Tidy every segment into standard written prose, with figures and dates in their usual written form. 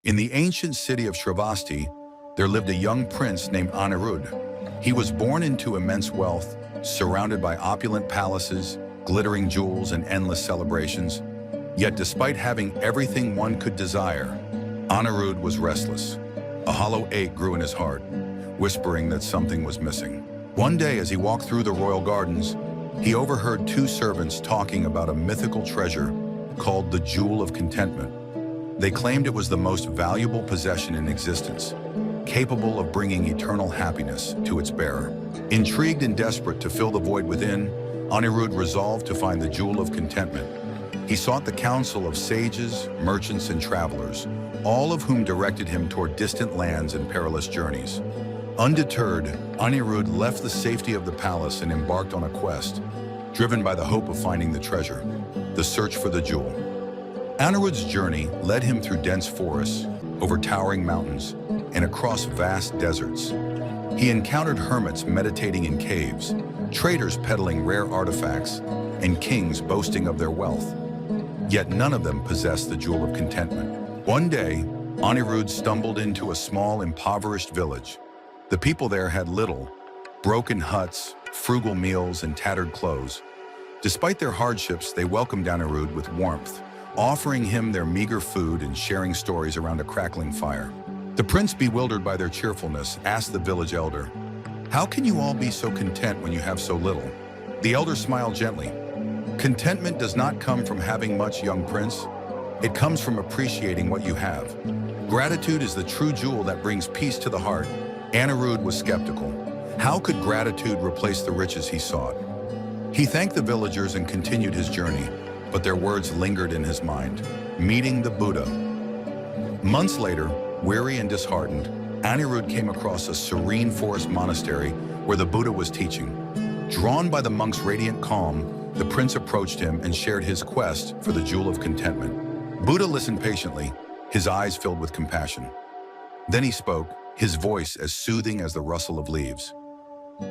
In the ancient city of Shravasti, there lived a young prince named Anirudh. He was born into immense wealth, surrounded by opulent palaces, glittering jewels, and endless celebrations. Yet despite having everything one could desire, Anirudh was restless. A hollow ache grew in his heart, whispering that something was missing. One day, as he walked through the royal gardens, he overheard two servants talking about a mythical treasure called the Jewel of Contentment. They claimed it was the most valuable possession in existence, capable of bringing eternal happiness to its bearer. Intrigued and desperate to fill the void within, Anirudh resolved to find the Jewel of Contentment. He sought the counsel of sages, merchants, and travelers, all of whom directed him toward distant lands and perilous journeys. Undeterred, Anirudh left the safety of the palace and embarked on a quest, driven by the hope of finding the treasure, the search for the jewel. Anirudh's journey led him through dense forests, over towering mountains, and across vast deserts. He encountered hermits meditating in caves, traders peddling rare artifacts, and kings boasting of their wealth. Yet none of them possessed the Jewel of Contentment. One day, Anirudh stumbled into a small, impoverished village. The people there had little: broken huts, frugal meals, and tattered clothes. Despite their hardships, they welcomed Anirudh with warmth, offering him their meager food and sharing stories around a crackling fire. The prince, bewildered by their cheerfulness, asked the village elder, "How can you all be so content when you have so little?" The elder smiled gently. "Contentment does not come from having much, young prince. It comes from appreciating what you have. Gratitude is the true jewel that brings peace to the heart." Anirudh was skeptical. How could gratitude replace the riches he sought? He thanked the villagers and continued his journey, but their words lingered in his mind. Meeting the Buddha. Months later, weary and disheartened, Anirudh came across a serene forest monastery where the Buddha was teaching. Drawn by the monk's radiant calm, the prince approached him and shared his quest for the Jewel of Contentment. Buddha listened patiently, his eyes filled with compassion. Then he spoke, his voice as soothing as the rustle of leaves.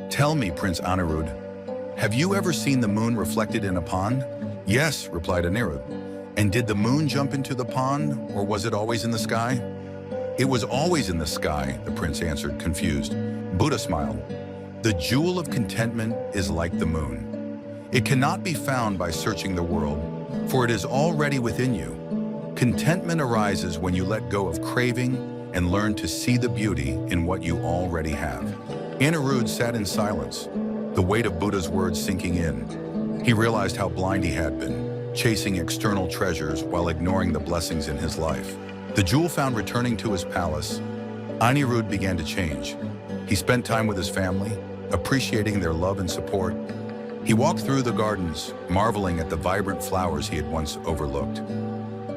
"Tell me, Prince Anirudh, have you ever seen the moon reflected in a pond?" "Yes," replied Anirudh. "And did the moon jump into the pond, or was it always in the sky?" "It was always in the sky," the prince answered, confused. Buddha smiled. "The Jewel of Contentment is like the moon. It cannot be found by searching the world, for it is already within you. Contentment arises when you let go of craving and learn to see the beauty in what you already have." Anirudh sat in silence, the weight of Buddha's words sinking in. He realized how blind he had been, chasing external treasures while ignoring the blessings in his life. The jewel found returning to his palace, Anirudh began to change. He spent time with his family, appreciating their love and support. He walked through the gardens, marveling at the vibrant flowers he had once overlooked.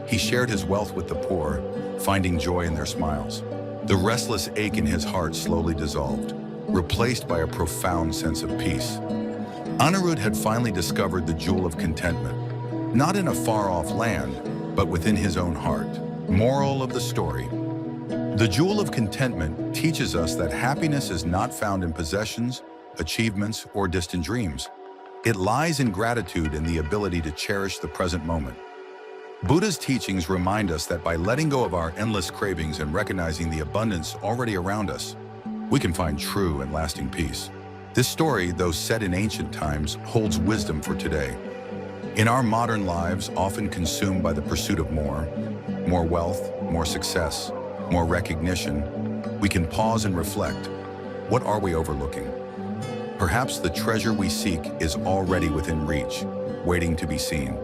He shared his wealth with the poor, finding joy in their smiles. The restless ache in his heart slowly dissolved, replaced by a profound sense of peace. Anirudh had finally discovered the Jewel of Contentment, not in a far-off land, but within his own heart. Moral of the story: the Jewel of Contentment teaches us that happiness is not found in possessions, achievements, or distant dreams. It lies in gratitude and the ability to cherish the present moment. Buddha's teachings remind us that by letting go of our endless cravings and recognizing the abundance already around us, we can find true and lasting peace. This story, though set in ancient times, holds wisdom for today. In our modern lives, often consumed by the pursuit of more wealth, more success, more recognition, we can pause and reflect. What are we overlooking? Perhaps the treasure we seek is already within reach, waiting to be seen.